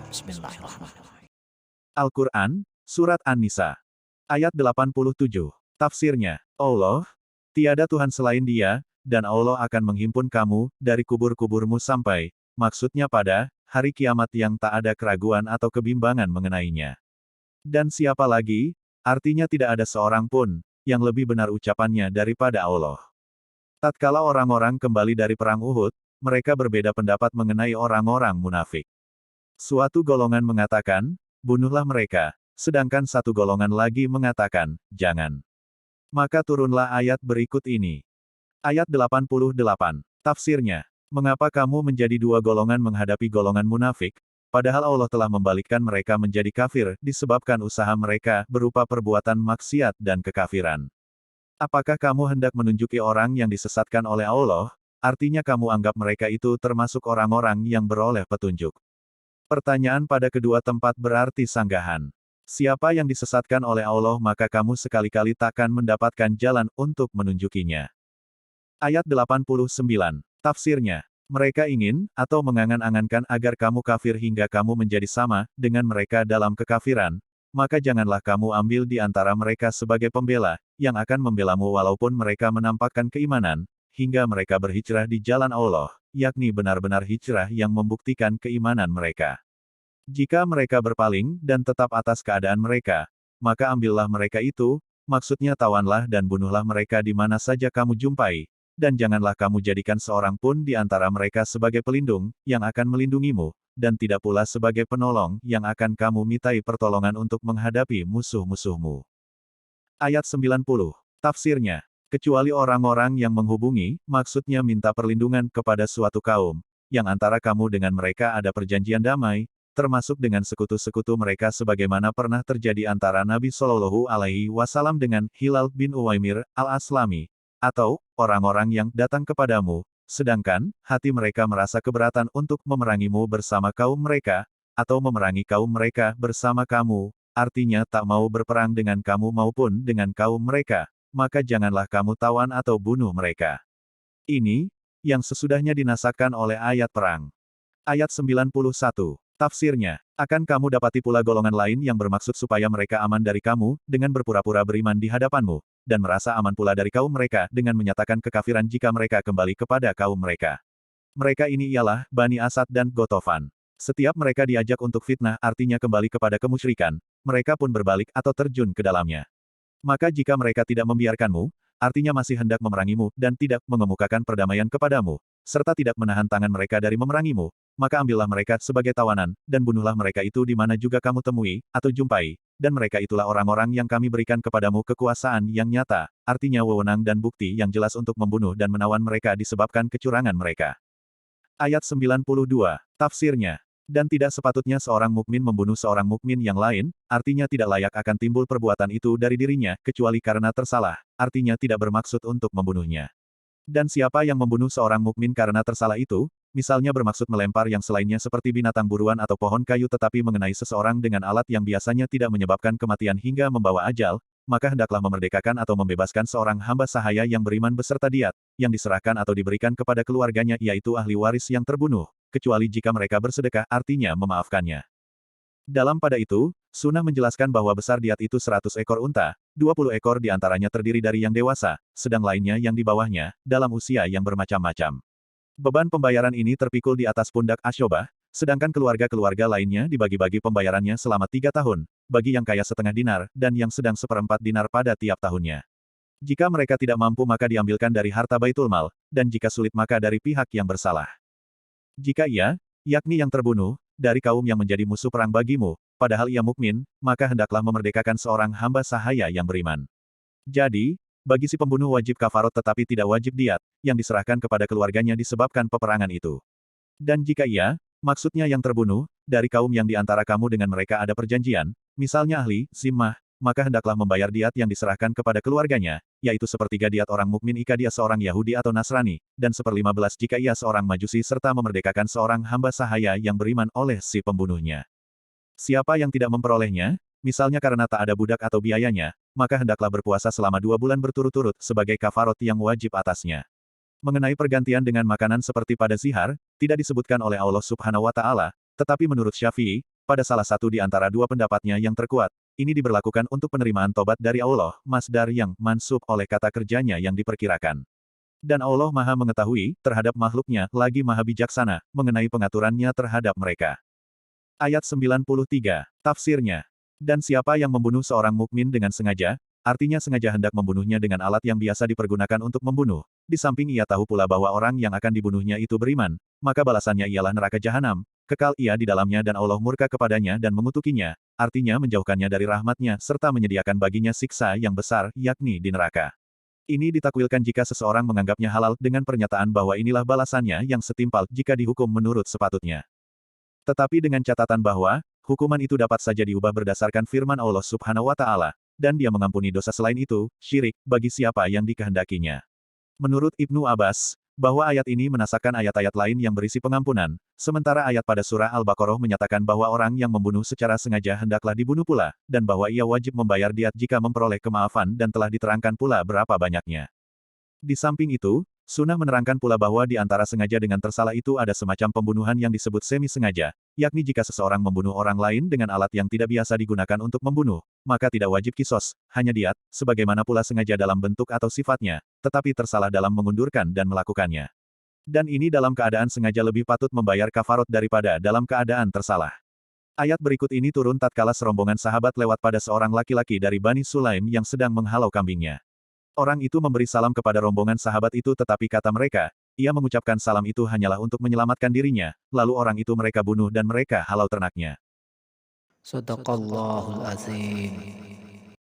Bismillahirrahmanirrahim. Al-Quran, Surat An-Nisa. Ayat 87. Tafsirnya, Allah, tiada Tuhan selain Dia, dan Allah akan menghimpun kamu dari kubur-kuburmu sampai, maksudnya pada hari kiamat yang tak ada keraguan atau kebimbangan mengenainya. Dan siapa lagi, artinya tidak ada seorang pun, yang lebih benar ucapannya daripada Allah. Tatkala orang-orang kembali dari perang Uhud, mereka berbeda pendapat mengenai orang-orang munafik. Suatu golongan mengatakan, bunuhlah mereka, sedangkan satu golongan lagi mengatakan, jangan. Maka turunlah ayat berikut ini. Ayat 88. Tafsirnya, mengapa kamu menjadi dua golongan menghadapi golongan munafik, padahal Allah telah membalikkan mereka menjadi kafir disebabkan usaha mereka berupa perbuatan maksiat dan kekafiran. Apakah kamu hendak menunjuki orang yang disesatkan oleh Allah, artinya kamu anggap mereka itu termasuk orang-orang yang beroleh petunjuk. Pertanyaan pada kedua tempat berarti sanggahan. Siapa yang disesatkan oleh Allah maka kamu sekali-kali takkan mendapatkan jalan untuk menunjukinya. Ayat 89. Tafsirnya, mereka ingin, atau mengangan-angankan agar kamu kafir hingga kamu menjadi sama dengan mereka dalam kekafiran, maka janganlah kamu ambil di antara mereka sebagai pembela, yang akan membelamu walaupun mereka menampakkan keimanan, hingga mereka berhijrah di jalan Allah, yakni benar-benar hijrah yang membuktikan keimanan mereka. Jika mereka berpaling dan tetap atas keadaan mereka, maka ambillah mereka itu, maksudnya tawanlah dan bunuhlah mereka di mana saja kamu jumpai, dan janganlah kamu jadikan seorang pun di antara mereka sebagai pelindung, yang akan melindungimu, dan tidak pula sebagai penolong yang akan kamu mintai pertolongan untuk menghadapi musuh-musuhmu. Ayat 90. Tafsirnya, kecuali orang-orang yang menghubungi, maksudnya minta perlindungan kepada suatu kaum, yang antara kamu dengan mereka ada perjanjian damai, termasuk dengan sekutu-sekutu mereka sebagaimana pernah terjadi antara Nabi Shallallahu Alaihi Wasallam dengan Hilal bin Uwaimir al-Aslami, atau orang-orang yang datang kepadamu, sedangkan hati mereka merasa keberatan untuk memerangimu bersama kaum mereka, atau memerangi kaum mereka bersama kamu, artinya tak mau berperang dengan kamu maupun dengan kaum mereka, maka janganlah kamu tawan atau bunuh mereka. Ini, yang sesudahnya dinasakkan oleh ayat perang. Ayat 91. Tafsirnya, akan kamu dapati pula golongan lain yang bermaksud supaya mereka aman dari kamu, dengan berpura-pura beriman di hadapanmu, dan merasa aman pula dari kaum mereka dengan menyatakan kekafiran jika mereka kembali kepada kaum mereka. Mereka ini ialah Bani Asad dan Gotofan. Setiap mereka diajak untuk fitnah artinya kembali kepada kemusyrikan, mereka pun berbalik atau terjun ke dalamnya. Maka jika mereka tidak membiarkanmu, artinya masih hendak memerangimu dan tidak mengemukakan perdamaian kepadamu, serta tidak menahan tangan mereka dari memerangimu, maka ambillah mereka sebagai tawanan, dan bunuhlah mereka itu di mana juga kamu temui, atau jumpai, dan mereka itulah orang-orang yang kami berikan kepadamu kekuasaan yang nyata, artinya wewenang dan bukti yang jelas untuk membunuh dan menawan mereka disebabkan kecurangan mereka. Ayat 92. Tafsirnya, dan tidak sepatutnya seorang mukmin membunuh seorang mukmin yang lain, artinya tidak layak akan timbul perbuatan itu dari dirinya, kecuali karena tersalah, artinya tidak bermaksud untuk membunuhnya. Dan siapa yang membunuh seorang mukmin karena tersalah itu, misalnya bermaksud melempar yang selainnya seperti binatang buruan atau pohon kayu tetapi mengenai seseorang dengan alat yang biasanya tidak menyebabkan kematian hingga membawa ajal, maka hendaklah memerdekakan atau membebaskan seorang hamba sahaya yang beriman beserta diat, yang diserahkan atau diberikan kepada keluarganya yaitu ahli waris yang terbunuh, kecuali jika mereka bersedekah artinya memaafkannya. Dalam pada itu, Sunnah menjelaskan bahwa besar diat itu 100 ekor unta, 20 ekor diantaranya terdiri dari yang dewasa, sedang lainnya yang di bawahnya, dalam usia yang bermacam-macam. Beban pembayaran ini terpikul di atas pundak Asyobah, sedangkan keluarga-keluarga lainnya dibagi-bagi pembayarannya selama 3 tahun, bagi yang kaya setengah dinar, dan yang sedang seperempat dinar pada tiap tahunnya. Jika mereka tidak mampu maka diambilkan dari harta Baitul Mal, dan jika sulit maka dari pihak yang bersalah. Jika ia, yakni yang terbunuh, dari kaum yang menjadi musuh perang bagimu, padahal ia mukmin, maka hendaklah memerdekakan seorang hamba sahaya yang beriman. Jadi, bagi si pembunuh wajib kafarot tetapi tidak wajib diat, yang diserahkan kepada keluarganya disebabkan peperangan itu. Dan jika ia, maksudnya yang terbunuh, dari kaum yang di antara kamu dengan mereka ada perjanjian, misalnya ahli, zimmah, maka hendaklah membayar diat yang diserahkan kepada keluarganya, yaitu sepertiga diat orang mukmin jika dia seorang Yahudi atau Nasrani, dan 1/15 jika ia seorang Majusi serta memerdekakan seorang hamba sahaya yang beriman oleh si pembunuhnya. Siapa yang tidak memperolehnya, misalnya karena tak ada budak atau biayanya, maka hendaklah berpuasa selama 2 bulan berturut-turut sebagai kafarot yang wajib atasnya. Mengenai pergantian dengan makanan seperti pada zihar, tidak disebutkan oleh Allah Subhanahu wa Ta'ala, tetapi menurut Syafi'i, pada salah satu di antara dua pendapatnya yang terkuat. Ini diberlakukan untuk penerimaan tobat dari Allah, masdar yang mansub oleh kata kerjanya yang diperkirakan. Dan Allah Maha mengetahui terhadap makhluknya, lagi Maha bijaksana mengenai pengaturannya terhadap mereka. Ayat 93. Tafsirnya. Dan siapa yang membunuh seorang mukmin dengan sengaja, artinya sengaja hendak membunuhnya dengan alat yang biasa dipergunakan untuk membunuh, di samping ia tahu pula bahwa orang yang akan dibunuhnya itu beriman, maka balasannya ialah neraka jahanam, kekal ia di dalamnya dan Allah murka kepadanya dan mengutukinya, artinya menjauhkannya dari rahmatnya serta menyediakan baginya siksa yang besar, yakni di neraka. Ini ditakwilkan jika seseorang menganggapnya halal dengan pernyataan bahwa inilah balasannya yang setimpal jika dihukum menurut sepatutnya. Tetapi dengan catatan bahwa, hukuman itu dapat saja diubah berdasarkan firman Allah Subhanahu wa Ta'ala, dan Dia mengampuni dosa selain itu, syirik, bagi siapa yang dikehendakinya. Menurut Ibnu Abbas, bahwa ayat ini menasakkan ayat-ayat lain yang berisi pengampunan, sementara ayat pada surah Al-Baqarah menyatakan bahwa orang yang membunuh secara sengaja hendaklah dibunuh pula, dan bahwa ia wajib membayar diat jika memperoleh kemaafan dan telah diterangkan pula berapa banyaknya. Di samping itu, Sunnah menerangkan pula bahwa di antara sengaja dengan tersalah itu ada semacam pembunuhan yang disebut semi-sengaja, yakni jika seseorang membunuh orang lain dengan alat yang tidak biasa digunakan untuk membunuh, maka tidak wajib kisos, hanya diat, sebagaimana pula sengaja dalam bentuk atau sifatnya, tetapi tersalah dalam mengundurkan dan melakukannya. Dan ini dalam keadaan sengaja lebih patut membayar kafarot daripada dalam keadaan tersalah. Ayat berikut ini turun tatkala serombongan sahabat lewat pada seorang laki-laki dari Bani Sulaim yang sedang menghalau kambingnya. Orang itu memberi salam kepada rombongan sahabat itu tetapi kata mereka, ia mengucapkan salam itu hanyalah untuk menyelamatkan dirinya, lalu orang itu mereka bunuh dan mereka halau ternaknya. Sadaqallahul azim.